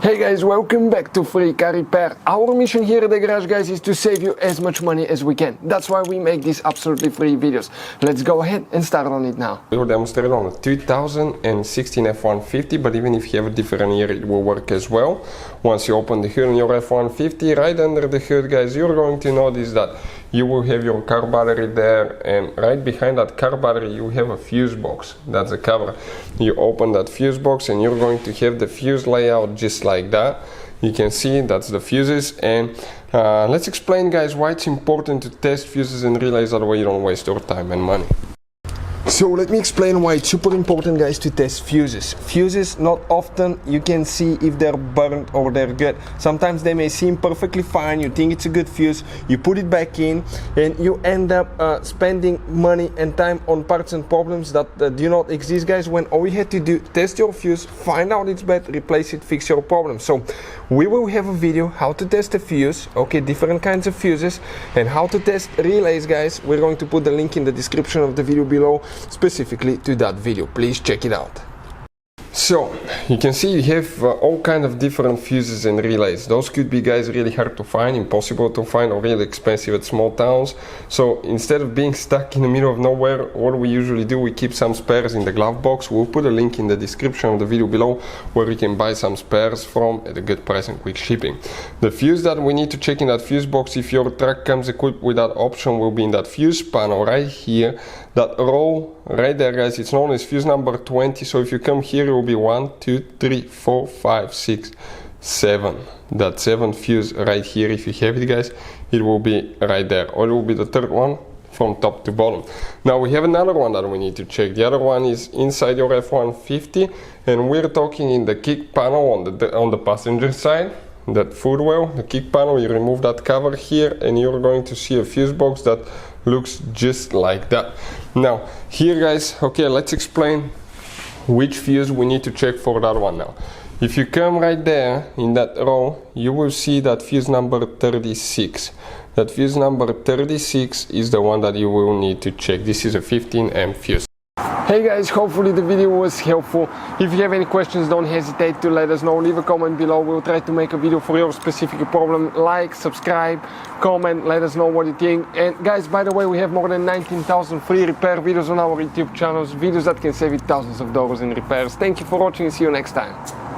Hey guys, welcome back to Free Car Repair. Our mission here at the garage, guys, is to save you as much money as we can. That's why we make these absolutely free videos. Let's go ahead and start on it now. We will demonstrate on a 2016 F-150, but even if you have a different year, it will work as well. Once you open the hood on your F-150, right under the hood, guys, you're going to notice that you will have your car battery there, and right behind that car battery you have a fuse box. That's the cover. You open that fuse box and you're going to have the fuse layout just like that. You can see that's the fuses, and let's explain, guys, why it's important to test fuses and relays, that way you don't waste your time and money. So let me explain why it's super important, guys, to test fuses. Fuses, not often you can see if they're burnt or they're good. Sometimes they may seem perfectly fine, you think it's a good fuse, you put it back in, and you end up spending money and time on parts and problems that do not exist, guys, when all you had to do, test your fuse, find out it's bad, replace it, fix your problem. So we will have a video how to test a fuse, okay, different kinds of fuses, and how to test relays, guys. We're going to put the link in the description of the video below, specifically to that video. Please check it out. So you can see you have all kind of different fuses and relays. Those could be, guys, really hard to find, impossible to find, or really expensive at small towns. So instead of being stuck in the middle of nowhere, what we usually do, we keep some spares in the glove box. We'll put a link in the description of the video below where you can buy some spares from at a good price and quick shipping. The fuse that we need to check in that fuse box, if your truck comes equipped with that option, will be in that fuse panel right here. That row right there, guys, it's known as fuse number 20. So if you come here, it will be 1, 2, 3, 4, 5, 6, 7. That 7 fuse right here, if you have it, guys, it will be right there. Or it will be the third one from top to bottom. Now we have another one that we need to check. The other one is inside your F-150, and we're talking in the kick panel on the passenger side. That footwell, the kick panel, you remove that cover here and you're going to see a fuse box that looks just like that. Now here, guys, okay, let's explain which fuse we need to check for that one. Now if you come right there in that row, you will see that fuse number 36. That fuse number 36 is the one that you will need to check. This is a 15 amp fuse. Hey guys, hopefully the video was helpful. If you have any questions, don't hesitate to let us know. Leave a comment below. We'll try to make a video for your specific problem. Like, subscribe, comment, let us know what you think. And guys, by the way, we have more than 19,000 free repair videos on our YouTube channels, videos that can save you thousands of dollars in repairs. Thank you for watching and see you next time.